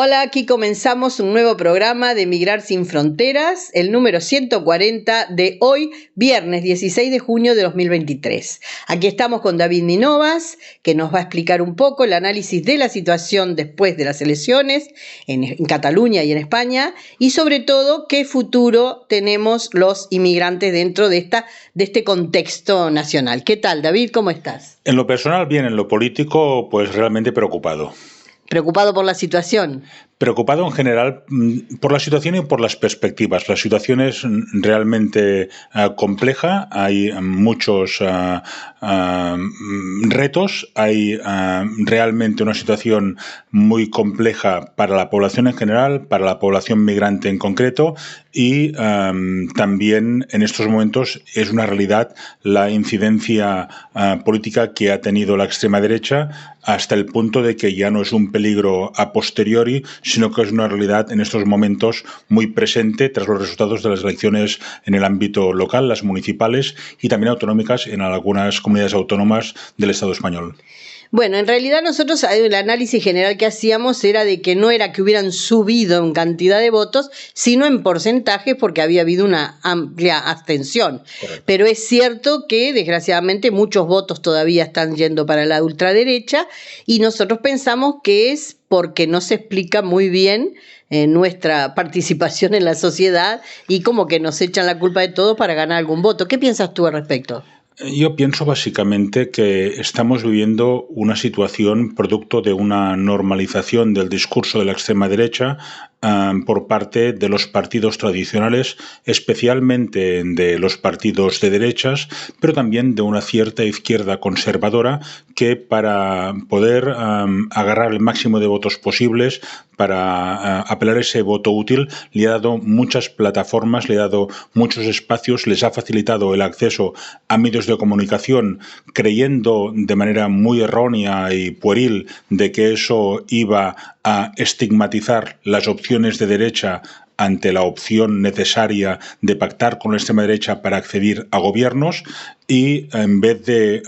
Hola, aquí comenzamos un nuevo programa de Migrar sin Fronteras, el número 140 de hoy, viernes 16 de junio de 2023. Aquí estamos con David Minovas, que nos va a explicar un poco el análisis de la situación después de las elecciones en Cataluña y en España, y sobre todo qué futuro tenemos los inmigrantes dentro de este contexto nacional. ¿Qué tal, David? ¿Cómo estás? En lo personal, bien; en lo político, pues realmente preocupado. ¿Preocupado por la situación? Preocupado en general por la situación y por las perspectivas. La situación es realmente compleja, hay muchos retos, hay realmente una situación muy compleja para la población en general, para la población migrante en concreto, y también en estos momentos es una realidad la incidencia política que ha tenido la extrema derecha, hasta el punto de que ya no es un peligro a posteriori, sino que es una realidad en estos momentos muy presente tras los resultados de las elecciones en el ámbito local, las municipales y también autonómicas en algunas comunidades autónomas del Estado español. Bueno, en realidad nosotros el análisis general que hacíamos era de que no era que hubieran subido en cantidad de votos, sino en porcentaje, porque había habido una amplia abstención. Correcto. Pero es cierto que desgraciadamente muchos votos todavía están yendo para la ultraderecha, y nosotros pensamos que es porque no se explica muy bien nuestra participación en la sociedad y como que nos echan la culpa de todo para ganar algún voto. ¿Qué piensas tú al respecto? Yo pienso básicamente que estamos viviendo una situación producto de una normalización del discurso de la extrema derecha por parte de los partidos tradicionales, especialmente de los partidos de derechas, pero también de una cierta izquierda conservadora que, para poder agarrar el máximo de votos posibles, para apelar a ese voto útil, le ha dado muchas plataformas, le ha dado muchos espacios, les ha facilitado el acceso a medios de comunicación, creyendo de manera muy errónea y pueril de que eso iba a estigmatizar las opciones de derecha ante la opción necesaria de pactar con la extrema derecha para acceder a gobiernos, y en vez de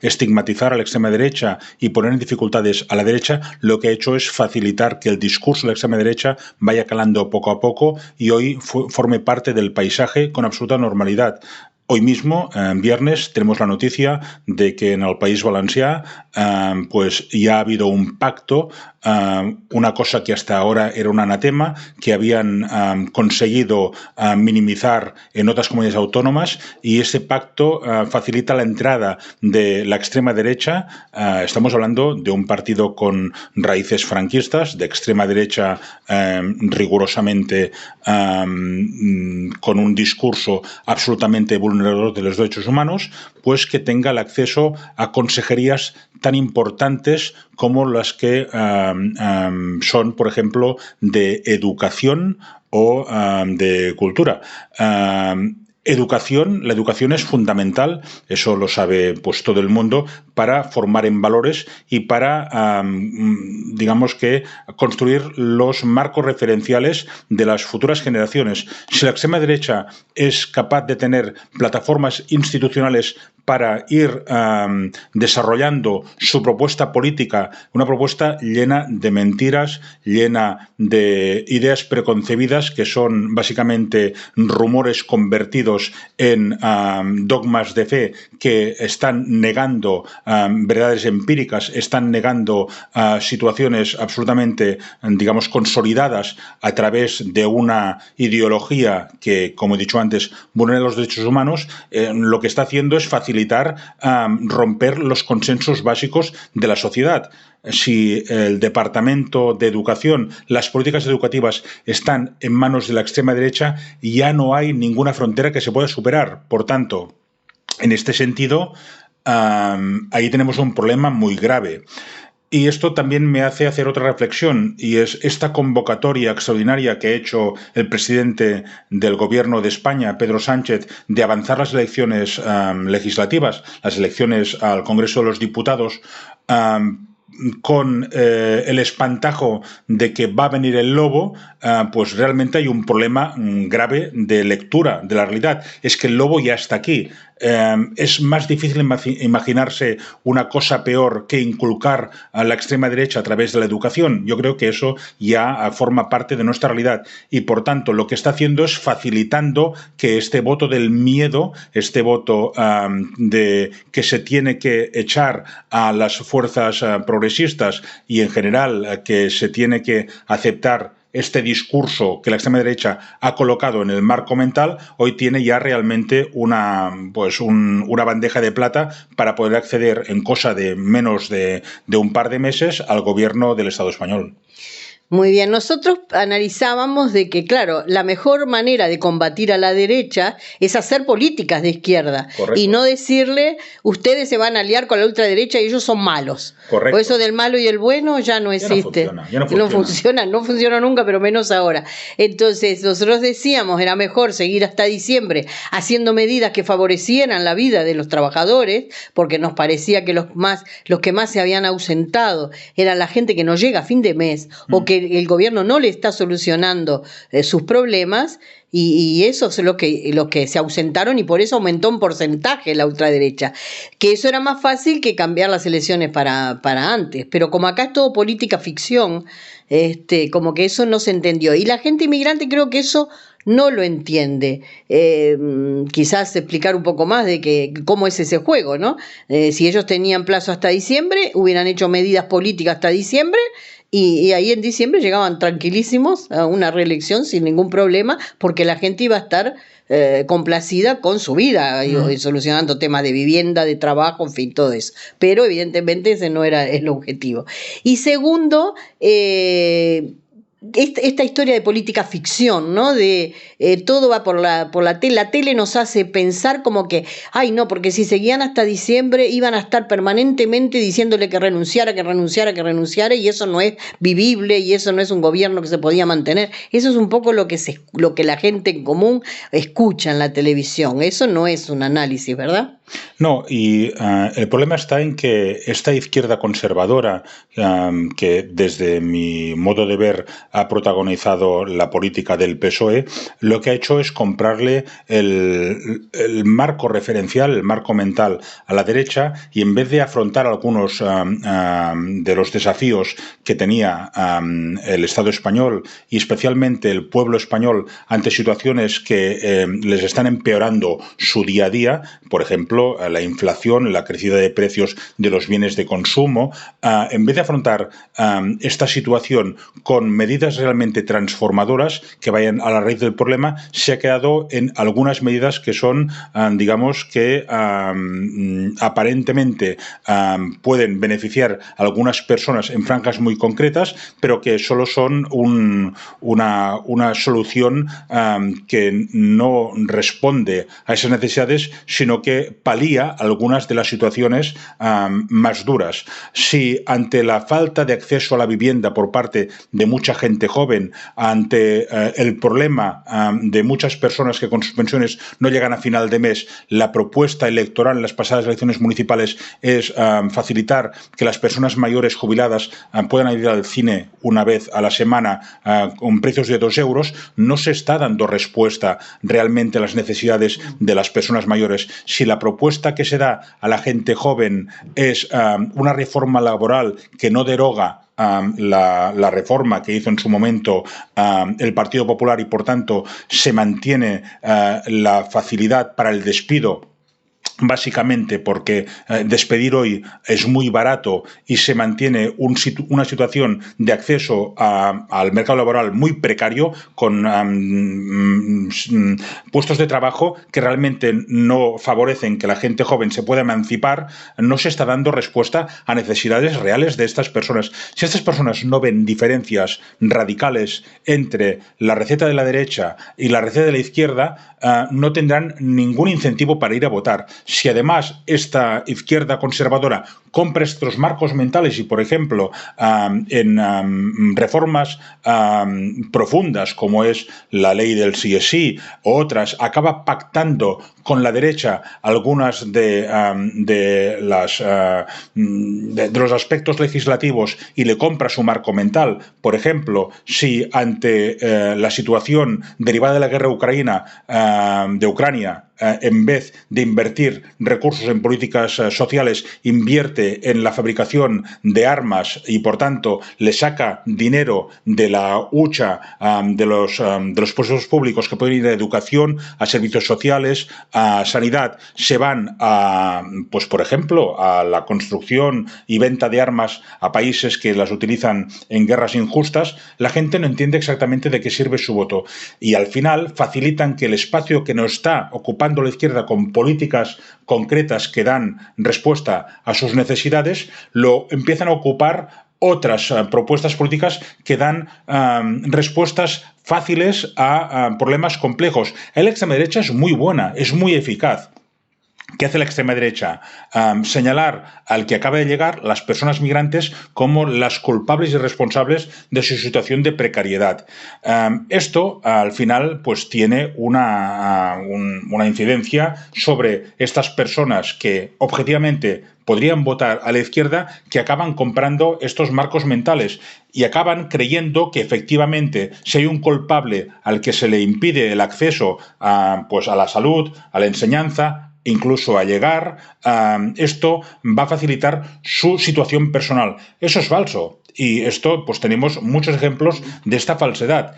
estigmatizar a la extrema derecha y poner en dificultades a la derecha, lo que ha hecho es facilitar que el discurso de la extrema derecha vaya calando poco a poco y hoy forme parte del paisaje con absoluta normalidad. Hoy mismo, viernes, tenemos la noticia de que en el País Valencià pues ya ha habido un pacto, una cosa que hasta ahora era un anatema, que habían conseguido minimizar en otras comunidades autónomas, y ese pacto facilita la entrada de la extrema derecha. Estamos hablando de un partido con raíces franquistas, de extrema derecha rigurosamente, con un discurso absolutamente vulnerable de los derechos humanos, pues que tenga el acceso a consejerías tan importantes como las que son, por ejemplo, de educación o de cultura. La educación es fundamental, eso lo sabe pues todo el mundo, para formar en valores y para, digamos que, construir los marcos referenciales de las futuras generaciones. Si la extrema derecha es capaz de tener plataformas institucionales para ir desarrollando su propuesta política, una propuesta llena de mentiras, llena de ideas preconcebidas que son básicamente rumores convertidos en dogmas de fe que están negando verdades empíricas, están negando situaciones absolutamente, digamos, consolidadas a través de una ideología que, como he dicho antes, vulnera los derechos humanos, lo que está haciendo es facilitar romper los consensos básicos de la sociedad. Si el Departamento de Educación, las políticas educativas están en manos de la extrema derecha, ya no hay ninguna frontera que se pueda superar. Por tanto, en este sentido, ahí tenemos un problema muy grave. Y esto también me hace hacer otra reflexión, y es esta convocatoria extraordinaria que ha hecho el presidente del Gobierno de España, Pedro Sánchez, de avanzar las elecciones legislativas, las elecciones al Congreso de los Diputados, con el espantajo de que va a venir el lobo, pues realmente hay un problema grave de lectura de la realidad. Es que el lobo ya está aquí. es más difícil imaginarse una cosa peor que inculcar a la extrema derecha a través de la educación. Yo creo que eso ya forma parte de nuestra realidad y, por tanto, lo que está haciendo es facilitando que este voto del miedo, este voto de que se tiene que echar a las fuerzas progresistas y, en general, que se tiene que aceptar este discurso que la extrema derecha ha colocado en el marco mental, hoy tiene ya realmente una bandeja de plata para poder acceder en cosa de menos de un par de meses al gobierno del Estado español. Muy bien, nosotros analizábamos de que, claro, la mejor manera de combatir a la derecha es hacer políticas de izquierda. Correcto. Y no decirle, ustedes se van a aliar con la ultraderecha y ellos son malos. Correcto. O eso del malo y el bueno ya no existe. No funciona nunca, pero menos ahora. Entonces, nosotros decíamos, era mejor seguir hasta diciembre haciendo medidas que favorecieran la vida de los trabajadores, porque nos parecía que los que más se habían ausentado era la gente que no llega a fin de mes, o que el gobierno no le está solucionando sus problemas, y eso es lo que se ausentaron, y por eso aumentó en porcentaje la ultraderecha, que eso era más fácil que cambiar las elecciones para antes, pero como acá es todo política ficción, como que eso no se entendió, y la gente inmigrante creo que eso no lo entiende. Quizás explicar un poco más de cómo es ese juego, ¿no? Si ellos tenían plazo hasta diciembre, hubieran hecho medidas políticas hasta diciembre, y ahí en diciembre llegaban tranquilísimos a una reelección sin ningún problema, porque la gente iba a estar complacida con su vida, y solucionando temas de vivienda, de trabajo, en fin, todo eso. Pero evidentemente ese no era el objetivo. Y segundo, esta historia de política ficción, ¿no? De todo va por la tele. La tele nos hace pensar como que, ay no, porque si seguían hasta diciembre iban a estar permanentemente diciéndole que renunciara, y eso no es vivible, y eso no es un gobierno que se podía mantener. Eso es un poco lo que la gente en común escucha en la televisión. Eso no es un análisis, ¿verdad? No, y el problema está en que esta izquierda conservadora, que desde mi modo de ver ha protagonizado la política del PSOE, lo que ha hecho es comprarle el marco referencial, el marco mental a la derecha, y en vez de afrontar algunos de los desafíos que tenía el Estado español y especialmente el pueblo español ante situaciones que les están empeorando su día a día, por ejemplo, la inflación, la crecida de precios de los bienes de consumo, en vez de afrontar esta situación con medidas realmente transformadoras que vayan a la raíz del problema, se ha quedado en algunas medidas que son, digamos, que aparentemente pueden beneficiar a algunas personas en franjas muy concretas, pero que solo son una solución que no responde a esas necesidades, sino que palía algunas de las situaciones más duras. Si ante la falta de acceso a la vivienda por parte de mucha gente joven, ante el problema de muchas personas que con sus pensiones no llegan a final de mes, la propuesta electoral en las pasadas elecciones municipales es facilitar que las personas mayores jubiladas puedan ir al cine una vez a la semana con precios de 2 euros, no se está dando respuesta realmente a las necesidades de las personas mayores. Si la propuesta que se da a la gente joven es una reforma laboral que no deroga la reforma que hizo en su momento el Partido Popular, y por tanto se mantiene la facilidad para el despido, básicamente porque despedir hoy es muy barato y se mantiene una situación de acceso al mercado laboral muy precario, con puestos de trabajo que realmente no favorecen que la gente joven se pueda emancipar, no se está dando respuesta a necesidades reales de estas personas. Si estas personas no ven diferencias radicales entre la receta de la derecha y la receta de la izquierda, no tendrán ningún incentivo para ir a votar. Si además esta izquierda conservadora compra estos marcos mentales y, por ejemplo, en reformas profundas como es la ley del sí es sí o otras, acaba pactando con la derecha algunas de los aspectos legislativos y le compra su marco mental. Por ejemplo, si ante la situación derivada de la guerra de Ucrania, en vez de invertir recursos en políticas sociales, invierte en la fabricación de armas y, por tanto, le saca dinero de la hucha de los presupuestos públicos que pueden ir a educación, a servicios sociales, a sanidad, se van a, pues por ejemplo, a la construcción y venta de armas a países que las utilizan en guerras injustas, la gente no entiende exactamente de qué sirve su voto. Y al final facilitan que el espacio que no está ocupando la izquierda con políticas concretas que dan respuesta a sus necesidades, lo empiezan a ocupar otras propuestas políticas que dan respuestas fáciles a problemas complejos. La extrema derecha es muy buena, es muy eficaz. ¿Qué hace la extrema derecha? Señalar al que acaba de llegar, las personas migrantes, como las culpables y responsables de su situación de precariedad. Esto, al final, pues tiene una incidencia sobre estas personas que, objetivamente, podrían votar a la izquierda, que acaban comprando estos marcos mentales y acaban creyendo que efectivamente si hay un culpable al que se le impide el acceso pues a la salud, a la enseñanza, incluso a llegar, esto va a facilitar su situación personal. Eso es falso y esto, pues tenemos muchos ejemplos de esta falsedad.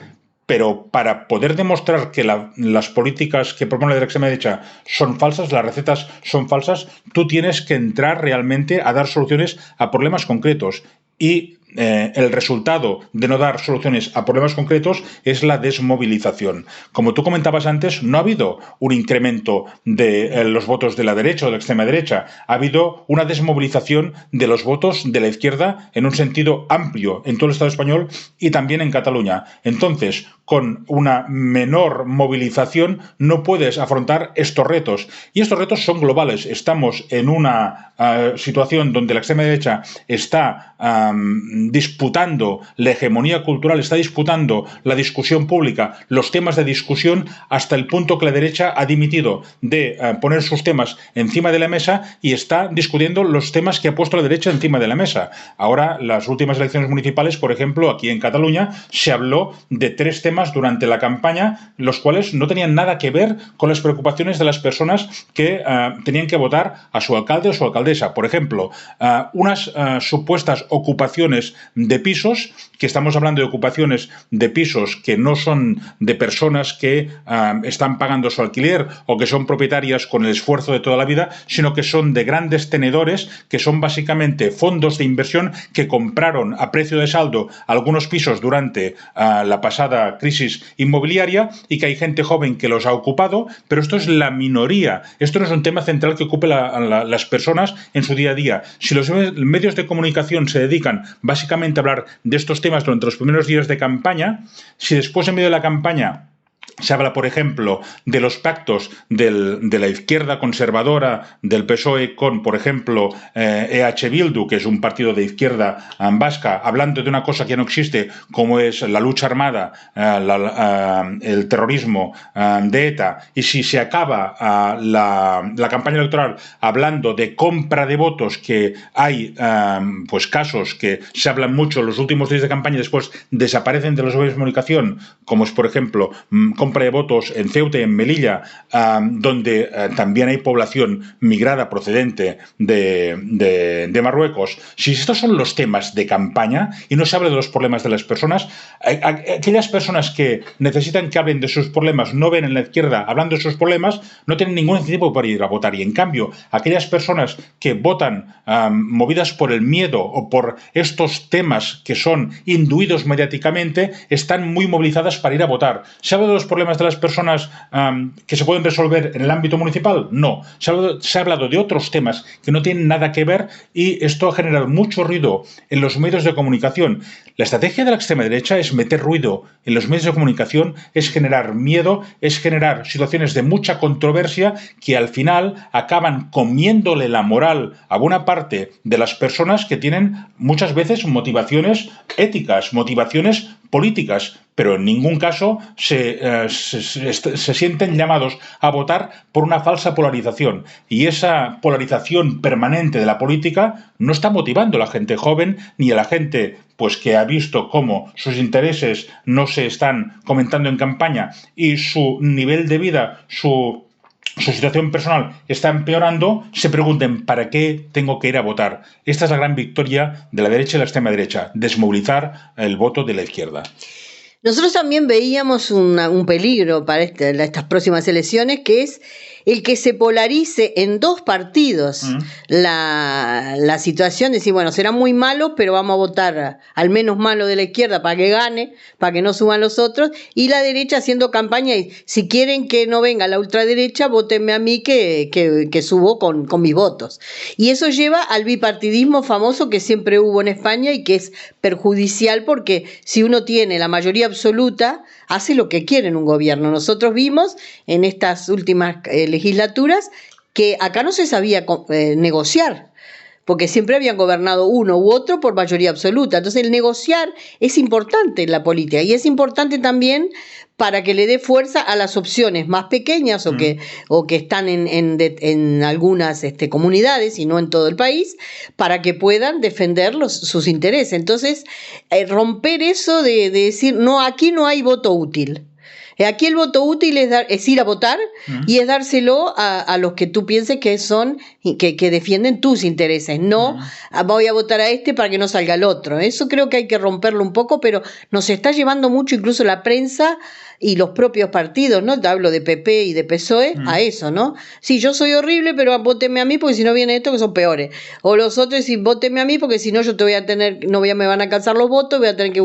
Pero para poder demostrar que las políticas que propone la extrema derecha son falsas, las recetas son falsas, tú tienes que entrar realmente a dar soluciones a problemas concretos. Y el resultado de no dar soluciones a problemas concretos es la desmovilización. Como tú comentabas antes, no ha habido un incremento de los votos de la derecha o de la extrema derecha. Ha habido una desmovilización de los votos de la izquierda en un sentido amplio en todo el Estado español y también en Cataluña. Entonces, con una menor movilización no puedes afrontar estos retos. Y estos retos son globales. Estamos en una situación donde la extrema derecha está disputando la hegemonía cultural, está disputando la discusión pública, los temas de discusión, hasta el punto que la derecha ha dimitido de poner sus temas encima de la mesa y está discutiendo los temas que ha puesto la derecha encima de la mesa. Ahora, las últimas elecciones municipales, por ejemplo, aquí en Cataluña, se habló de 3 temas durante la campaña, los cuales no tenían nada que ver con las preocupaciones de las personas que tenían que votar a su alcalde o su alcaldesa. Por ejemplo, unas supuestas ocupaciones de pisos, que estamos hablando de ocupaciones de pisos que no son de personas que están pagando su alquiler o que son propietarias con el esfuerzo de toda la vida, sino que son de grandes tenedores, que son básicamente fondos de inversión que compraron a precio de saldo algunos pisos durante la pasada crisis inmobiliaria y que hay gente joven que los ha ocupado, pero esto es la minoría. Esto no es un tema central que ocupe las personas en su día a día. Si los medios de comunicación se dedican básicamente a hablar de estos temas durante los primeros días de campaña, si después en medio de la campaña se habla, por ejemplo, de los pactos de la izquierda conservadora del PSOE con, por ejemplo, EH Bildu, que es un partido de izquierda vasca, hablando de una cosa que ya no existe, como es la lucha armada, el terrorismo de ETA, y si se acaba la campaña electoral hablando de compra de votos, que hay pues casos que se hablan mucho en los últimos días de campaña y después desaparecen de los medios de comunicación, como es, por ejemplo, compra de votos en Ceuta y en Melilla, donde también hay población migrada procedente de Marruecos. Si estos son los temas de campaña y no se habla de los problemas de las personas, aquellas personas que necesitan que hablen de sus problemas, no ven en la izquierda hablando de sus problemas, no tienen ningún incentivo para ir a votar. Y en cambio, aquellas personas que votan movidas por el miedo o por estos temas que son induidos mediáticamente, están muy movilizadas para ir a votar. Se habla de los problemas de las personas que se pueden resolver en el ámbito municipal? No. Se ha hablado de otros temas que no tienen nada que ver y esto ha generado mucho ruido en los medios de comunicación. La estrategia de la extrema derecha es meter ruido en los medios de comunicación, es generar miedo, es generar situaciones de mucha controversia que al final acaban comiéndole la moral a buena parte de las personas que tienen muchas veces motivaciones éticas, motivaciones políticas, pero en ningún caso se sienten llamados a votar por una falsa polarización. Y esa polarización permanente de la política no está motivando a la gente joven ni a la gente pues que ha visto cómo sus intereses no se están comentando en campaña y su nivel de vida, su situación personal está empeorando, se pregunten ¿para qué tengo que ir a votar? Esta es la gran victoria de la derecha y la extrema derecha, desmovilizar el voto de la izquierda. Nosotros también veíamos un peligro para estas próximas elecciones, que es el que se polarice en dos partidos la situación, decir, bueno, será muy malo, pero vamos a votar al menos malo de la izquierda para que gane, para que no suban los otros, y la derecha haciendo campaña, y si quieren que no venga la ultraderecha, votenme a mí que subo con mis votos. Y eso lleva al bipartidismo famoso que siempre hubo en España y que es perjudicial porque si uno tiene la mayoría absoluta, hace lo que quiere en un gobierno. Nosotros vimos en estas últimas legislaturas que acá no se sabía negociar, porque siempre habían gobernado uno u otro por mayoría absoluta. Entonces el negociar es importante en la política y es importante también para que le dé fuerza a las opciones más pequeñas o que están en algunas comunidades y no en todo el país, para que puedan defender sus intereses. Entonces, romper eso de decir, no, aquí no hay voto útil. Aquí el voto útil es ir a votar y es dárselo a los que tú pienses que son que defienden tus intereses, no voy a votar a este para que no salga el otro. Eso creo que hay que romperlo un poco, pero nos está llevando mucho incluso la prensa y los propios partidos, ¿no? Te hablo de PP y de PSOE, a eso, ¿no? Sí, yo soy horrible, pero vótenme a mí porque si no viene esto que son peores. O los otros sí, vótenme a mí porque si no yo te voy a tener, me van a alcanzar los votos, voy a tener que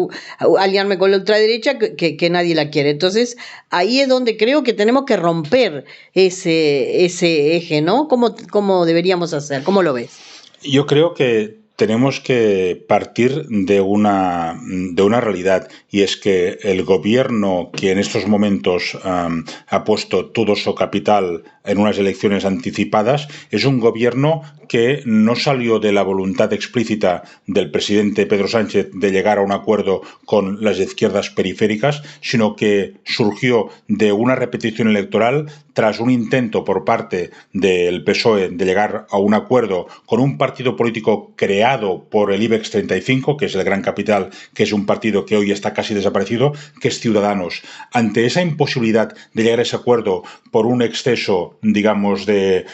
aliarme con la ultraderecha que nadie la quiere. Entonces, ahí es donde creo que tenemos que romper ese eje, ¿no? ¿Cómo deberíamos hacer? ¿Cómo lo ves? Yo creo que tenemos que partir de una realidad, y es que el gobierno que en estos momentos ha puesto todo su capital en unas elecciones anticipadas es un gobierno que no salió de la voluntad explícita del presidente Pedro Sánchez de llegar a un acuerdo con las izquierdas periféricas, sino que surgió de una repetición electoral tras un intento por parte del PSOE de llegar a un acuerdo con un partido político creado por el IBEX 35, que es el Gran Capital, que es un partido que hoy está casi desaparecido, que es Ciudadanos. Ante esa imposibilidad de llegar a ese acuerdo por un exceso, digamos, de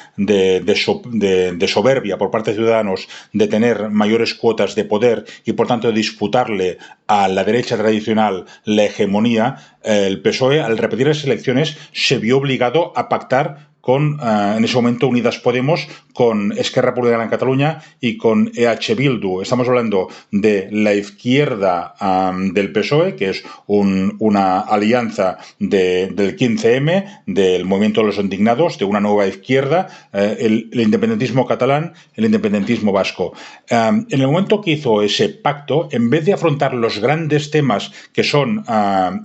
soberbia por parte de Ciudadanos, de tener mayores cuotas de poder y, por tanto, de disputarle a la derecha tradicional la hegemonía, el PSOE, al repetir las elecciones, se vio obligado a pactar con, en ese momento, Unidas Podemos, con Esquerra Republicana en Cataluña y con EH Bildu. Estamos hablando de la izquierda del PSOE, que es una alianza del 15M, del Movimiento de los Indignados, de una nueva izquierda, el independentismo catalán, el independentismo vasco. En el momento que hizo ese pacto, en vez de afrontar los grandes temas que son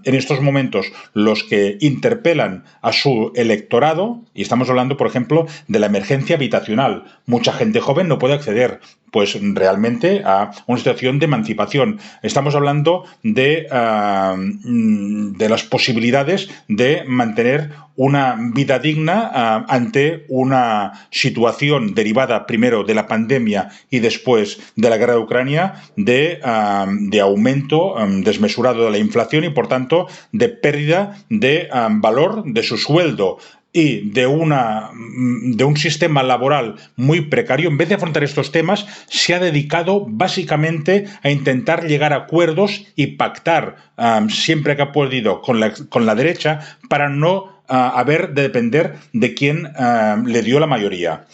en estos momentos los que interpelan a su electorado, y estamos hablando, por ejemplo, de la emergencia habitacional. Mucha gente joven no puede acceder, pues realmente, a una situación de emancipación. Estamos hablando de las posibilidades de mantener una vida digna ante una situación derivada primero de la pandemia y después de la guerra de Ucrania, de aumento desmesurado de la inflación y, por tanto, de pérdida de valor de su sueldo y de un sistema laboral muy precario. En vez de afrontar estos temas, se ha dedicado básicamente a intentar llegar a acuerdos y pactar siempre que ha podido con la derecha para no haber de depender de quién le dio la mayoría.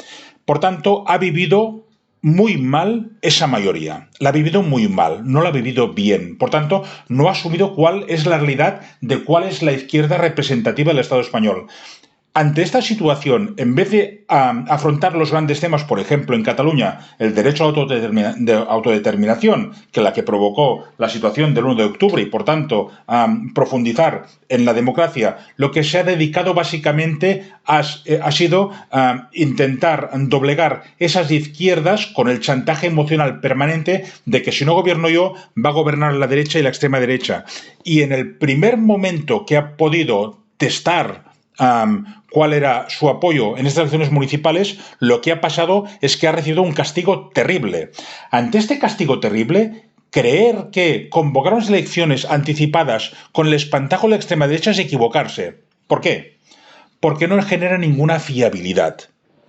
Por tanto, ha vivido muy mal esa mayoría. La ha vivido muy mal, no la ha vivido bien. Por tanto, no ha asumido cuál es la realidad de cuál es la izquierda representativa del Estado español. Ante esta situación, en vez de afrontar los grandes temas, por ejemplo, en Cataluña, el derecho a autodeterminación, que la que provocó la situación del 1 de octubre y, por tanto, profundizar en la democracia, lo que se ha dedicado básicamente ha sido intentar doblegar esas izquierdas con el chantaje emocional permanente de que si no gobierno yo, va a gobernar la derecha y la extrema derecha. Y en el primer momento que ha podido testar cuál era su apoyo en estas elecciones municipales, lo que ha pasado es que ha recibido un castigo terrible. Ante este castigo terrible, creer que convocar unas elecciones anticipadas con el espantajo de la extrema derecha es equivocarse. ¿Por qué? Porque no genera ninguna fiabilidad.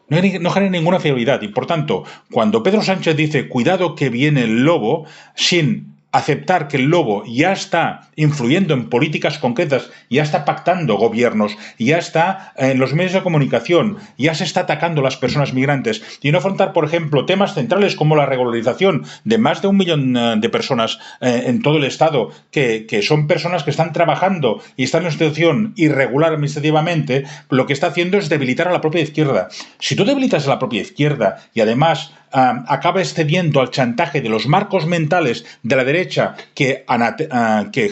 No genera ninguna fiabilidad y, por tanto, cuando Pedro Sánchez dice cuidado que viene el lobo, sin aceptar que el lobo ya está influyendo en políticas concretas, ya está pactando gobiernos, ya está en los medios de comunicación, ya se está atacando a las personas migrantes, y no afrontar, por ejemplo, temas centrales como la regularización de más de 1 millón de personas en todo el Estado, que son personas que están trabajando y están en una situación irregular administrativamente, lo que está haciendo es debilitar a la propia izquierda. Si tú debilitas a la propia izquierda y además acaba excediendo al chantaje de los marcos mentales de la derecha que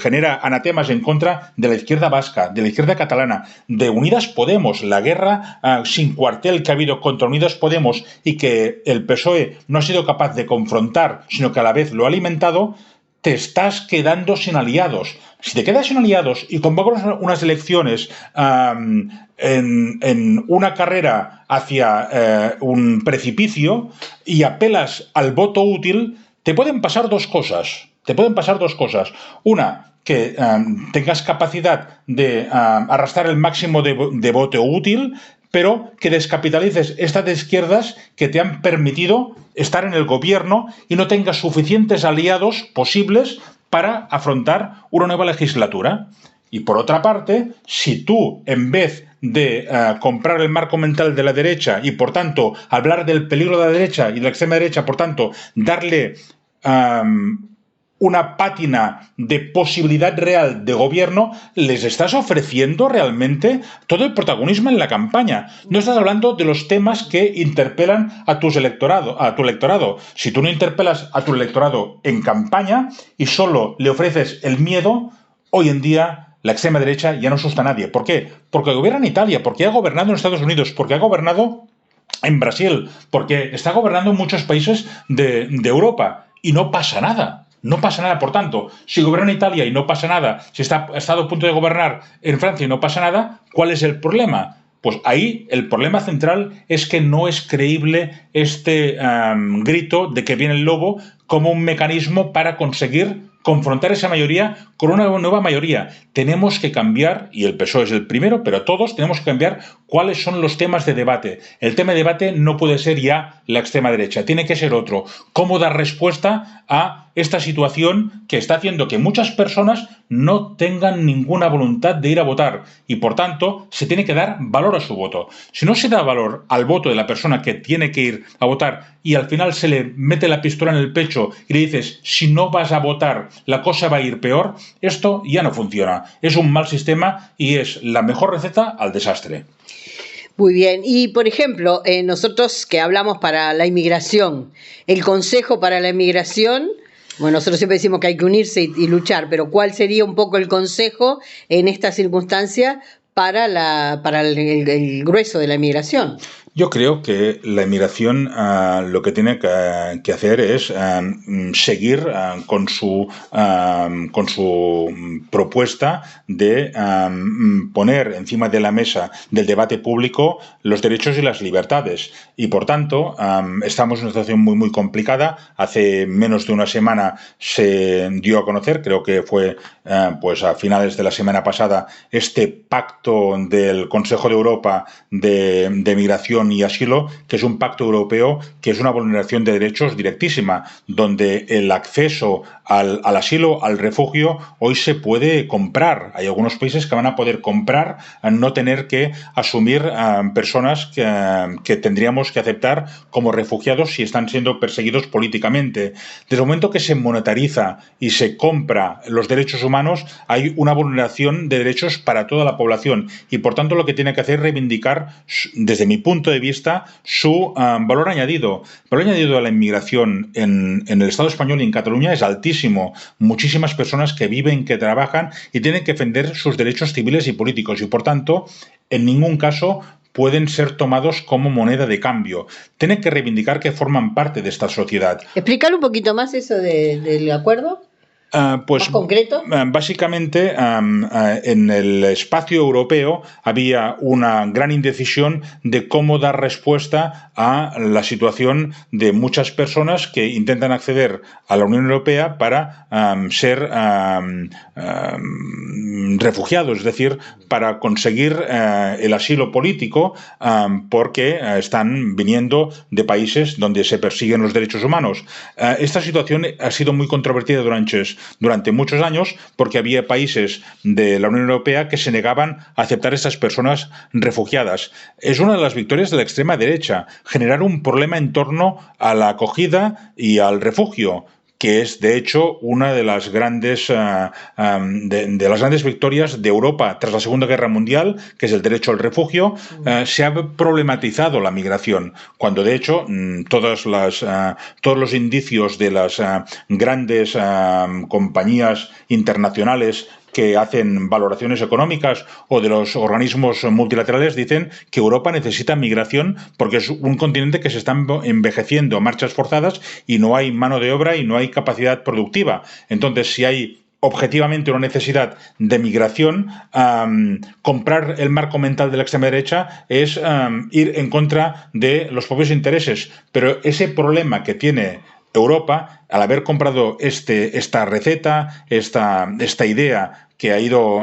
genera anatemas en contra de la izquierda vasca, de la izquierda catalana, de Unidas Podemos, la guerra sin cuartel que ha habido contra Unidas Podemos y que el PSOE no ha sido capaz de confrontar, sino que a la vez lo ha alimentado, te estás quedando sin aliados. Si te quedas sin aliados y convocas unas elecciones en una carrera hacia un precipicio y apelas al voto útil, te pueden pasar dos cosas. Una, que tengas capacidad de arrastrar el máximo de voto útil, pero que descapitalices estas izquierdas que te han permitido estar en el gobierno y no tengas suficientes aliados posibles para afrontar una nueva legislatura. Y por otra parte, si tú, en vez de comprar el marco mental de la derecha y, por tanto, hablar del peligro de la derecha y de la extrema derecha, por tanto, darle una pátina de posibilidad real de gobierno, les estás ofreciendo realmente todo el protagonismo en la campaña. No estás hablando de los temas que interpelan a tu electorado. Si tú no interpelas a tu electorado en campaña y solo le ofreces el miedo, hoy en día la extrema derecha ya no asusta a nadie. ¿Por qué? Porque gobierna en Italia, porque ha gobernado en Estados Unidos, porque ha gobernado en Brasil, porque está gobernando en muchos países de Europa y no pasa nada. No pasa nada, por tanto, si gobierna en Italia y no pasa nada, si ha estado a punto de gobernar en Francia y no pasa nada, ¿cuál es el problema? Pues ahí el problema central es que no es creíble este grito de que viene el lobo como un mecanismo para conseguir confrontar esa mayoría con una nueva mayoría. Tenemos que cambiar, y el PSOE es el primero, pero todos tenemos que cambiar cuáles son los temas de debate. El tema de debate no puede ser ya la extrema derecha, tiene que ser otro. ¿Cómo dar respuesta a esta situación que está haciendo que muchas personas no tengan ninguna voluntad de ir a votar y, por tanto, se tiene que dar valor a su voto? Si no se da valor al voto de la persona que tiene que ir a votar y al final se le mete la pistola en el pecho y le dices, si no vas a votar, la cosa va a ir peor, esto ya no funciona. Es un mal sistema y es la mejor receta al desastre. Muy bien. Y, por ejemplo, nosotros que hablamos para la inmigración, el Consejo para la Inmigración, bueno, nosotros siempre decimos que hay que unirse y luchar, pero ¿cuál sería un poco el consejo en esta circunstancia para el grueso de la inmigración? Yo creo que la inmigración lo que tiene que hacer es seguir con su propuesta de poner encima de la mesa del debate público los derechos y las libertades. Y por tanto, estamos en una situación muy, muy complicada. Hace menos de una semana se dio a conocer, creo que fue pues a finales de la semana pasada, este pacto del Consejo de Europa de migración Migración y Asilo, que es un pacto europeo que es una vulneración de derechos directísima, donde el acceso al asilo, al refugio, hoy se puede comprar. Hay algunos países que van a poder comprar, no tener que asumir personas que tendríamos que aceptar como refugiados si están siendo perseguidos políticamente. Desde el momento que se monetariza y se compra los derechos humanos, hay una vulneración de derechos para toda la población y, por tanto, lo que tiene que hacer es reivindicar, desde mi punto de vista, su valor añadido. El valor añadido de la inmigración en el Estado español y en Cataluña es altísimo. Muchísimas personas que viven, que trabajan y tienen que defender sus derechos civiles y políticos y, por tanto, en ningún caso pueden ser tomados como moneda de cambio. Tienen que reivindicar que forman parte de esta sociedad. Explicar un poquito más eso del acuerdo. Pues ¿Más concreto? Básicamente en el espacio europeo había una gran indecisión de cómo dar respuesta a la situación de muchas personas que intentan acceder a la Unión Europea para ser refugiados, es decir, para conseguir el asilo político porque están viniendo de países donde se persiguen los derechos humanos. Esta situación ha sido muy controvertida durante muchos años porque había países de la Unión Europea que se negaban a aceptar a estas personas refugiadas. Es una de las victorias de la extrema derecha, generar un problema en torno a la acogida y al refugio, que es, de hecho, una de las grandes victorias de Europa tras la Segunda Guerra Mundial, que es el derecho al refugio. Se ha problematizado la migración, cuando, de hecho, todos los indicios de las grandes compañías internacionales que hacen valoraciones económicas o de los organismos multilaterales dicen que Europa necesita migración porque es un continente que se está envejeciendo a marchas forzadas y no hay mano de obra y no hay capacidad productiva. Entonces, si hay objetivamente una necesidad de migración, comprar el marco mental de la extrema derecha es ir en contra de los propios intereses. Pero ese problema que tiene Europa, al haber comprado esta receta, esta idea que ha ido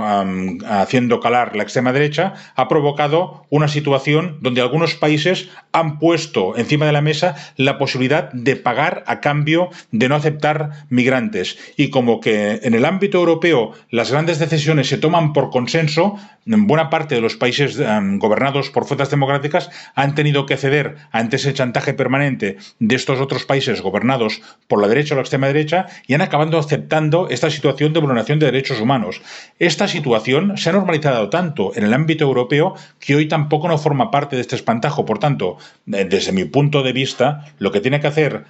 haciendo calar la extrema derecha, ha provocado una situación donde algunos países han puesto encima de la mesa la posibilidad de pagar a cambio de no aceptar migrantes. Y como que en el ámbito europeo las grandes decisiones se toman por consenso, en buena parte de los países gobernados por fuerzas democráticas han tenido que ceder ante ese chantaje permanente de estos otros países gobernados por la derecha o la extrema derecha y han acabado aceptando esta situación de vulneración de derechos humanos. Esta situación se ha normalizado tanto en el ámbito europeo que hoy tampoco no forma parte de este espantajo. Por tanto, desde mi punto de vista, lo que tiene que hacer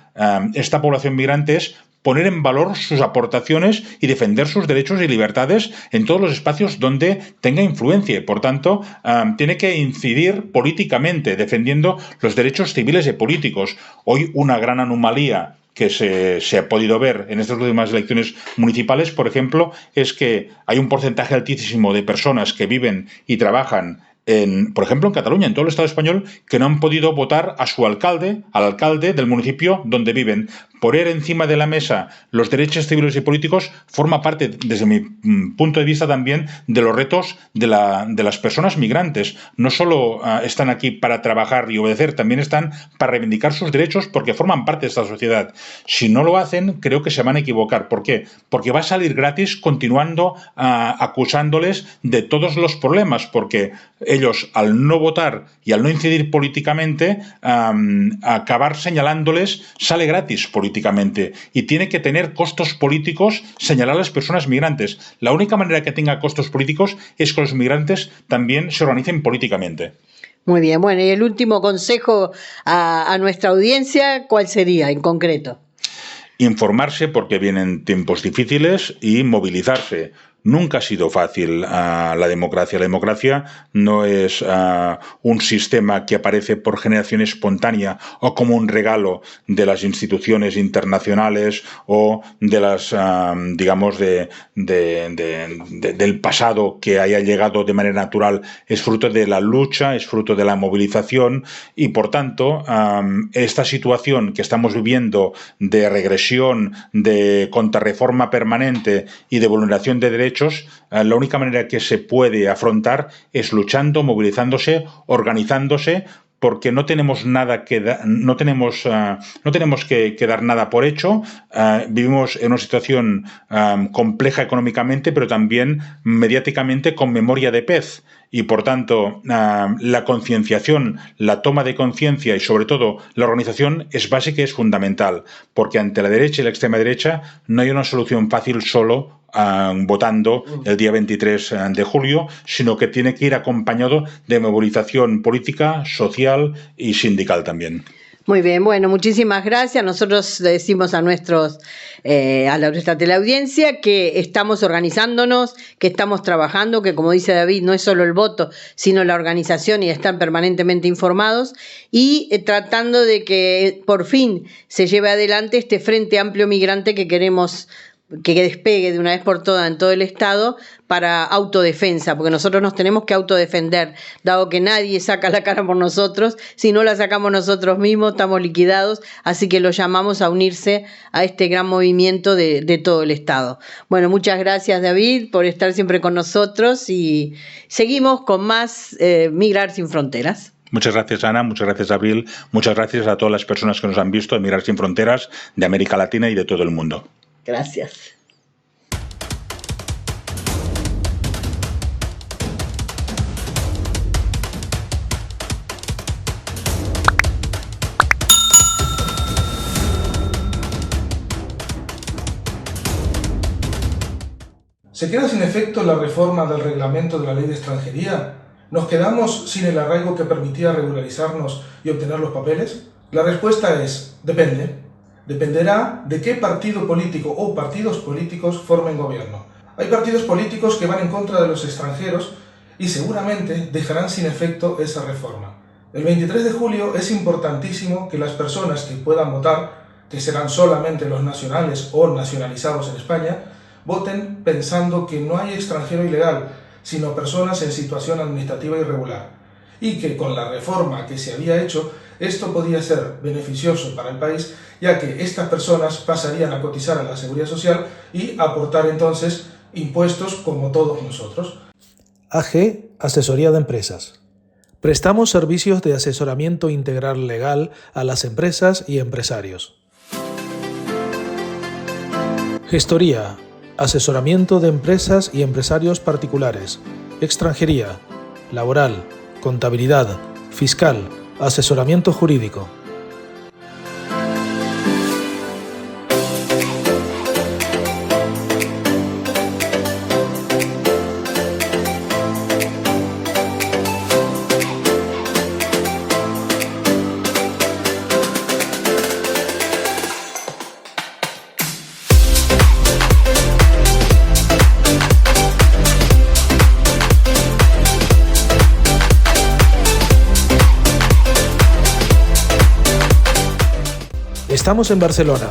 esta población migrante es poner en valor sus aportaciones y defender sus derechos y libertades en todos los espacios donde tenga influencia. Y, por tanto, tiene que incidir políticamente, defendiendo los derechos civiles y políticos. Hoy una gran anomalía que se ha podido ver en estas últimas elecciones municipales, por ejemplo, es que hay un porcentaje altísimo de personas que viven y trabajan por ejemplo, en Cataluña, en todo el Estado español, que no han podido votar a su alcalde, al alcalde del municipio donde viven. Poner encima de la mesa los derechos civiles y políticos forma parte, desde mi punto de vista también, de los retos de las personas migrantes. No solo están aquí para trabajar y obedecer, también están para reivindicar sus derechos porque forman parte de esta sociedad. Si no lo hacen, creo que se van a equivocar. ¿Por qué? Porque va a salir gratis continuando acusándoles de todos los problemas, porque ellos, al no votar y al no incidir políticamente, acabar señalándoles sale gratis políticamente y tiene que tener costos políticos señalar a las personas migrantes. La única manera que tenga costos políticos es que los migrantes también se organicen políticamente. Muy bien, bueno, y el último consejo a nuestra audiencia, ¿cuál sería en concreto? Informarse porque vienen tiempos difíciles y movilizarse. Nunca ha sido fácil la democracia. La democracia no es un sistema que aparece por generación espontánea o como un regalo de las instituciones internacionales o de las, digamos, del pasado que haya llegado de manera natural. Es fruto de la lucha, es fruto de la movilización y, por tanto, esta situación que estamos viviendo de regresión, de contrarreforma permanente y de vulneración de derechos, la única manera que se puede afrontar es luchando, movilizándose, organizándose, porque no tenemos nada no tenemos que dar nada por hecho. Vivimos en una situación compleja económicamente, pero también mediáticamente con memoria de pez. Y, por tanto, la concienciación, la toma de conciencia y, sobre todo, la organización es básica y es fundamental, porque ante la derecha y la extrema derecha no hay una solución fácil solo votando el día 23 de julio, sino que tiene que ir acompañado de movilización política, social y sindical también. Muy bien, bueno, muchísimas gracias. Nosotros le decimos a nuestra teleaudiencia que estamos organizándonos, que estamos trabajando, que como dice David, no es solo el voto, sino la organización y estar permanentemente informados y tratando de que por fin se lleve adelante este Frente Amplio Migrante que queremos que despegue de una vez por todas en todo el Estado para autodefensa, porque nosotros nos tenemos que autodefender, dado que nadie saca la cara por nosotros, si no la sacamos nosotros mismos estamos liquidados, así que los llamamos a unirse a este gran movimiento de todo el Estado. Bueno, muchas gracias David por estar siempre con nosotros y seguimos con más Migrar Sin Fronteras. Muchas gracias, Ana, muchas gracias, Abril, muchas gracias a todas las personas que nos han visto en Migrar Sin Fronteras de América Latina y de todo el mundo. Gracias. ¿Se queda sin efecto la reforma del reglamento de la Ley de Extranjería? ¿Nos quedamos sin el arraigo que permitía regularizarnos y obtener los papeles? La respuesta es, depende. Dependerá de qué partido político o partidos políticos formen gobierno. Hay partidos políticos que van en contra de los extranjeros y seguramente dejarán sin efecto esa reforma. El 23 de julio es importantísimo que las personas que puedan votar, que serán solamente los nacionales o nacionalizados en España, voten pensando que no hay extranjero ilegal, sino personas en situación administrativa irregular. Y que con la reforma que se había hecho, esto podía ser beneficioso para el país, ya que estas personas pasarían a cotizar a la Seguridad Social y aportar entonces impuestos como todos nosotros. AG Asesoría de Empresas. Prestamos servicios de asesoramiento integral legal a las empresas y empresarios. Gestoría. Asesoramiento de empresas y empresarios particulares. Extranjería. Laboral. Contabilidad. Fiscal. Asesoramiento jurídico. Estamos en Barcelona,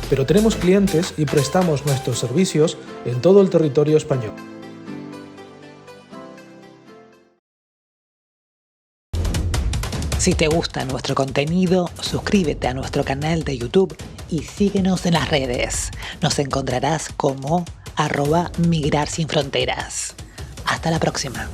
pero tenemos clientes y prestamos nuestros servicios en todo el territorio español. Si te gusta nuestro contenido, suscríbete a nuestro canal de YouTube y síguenos en las redes. Nos encontrarás como @Migrar Sin Fronteras. Hasta la próxima.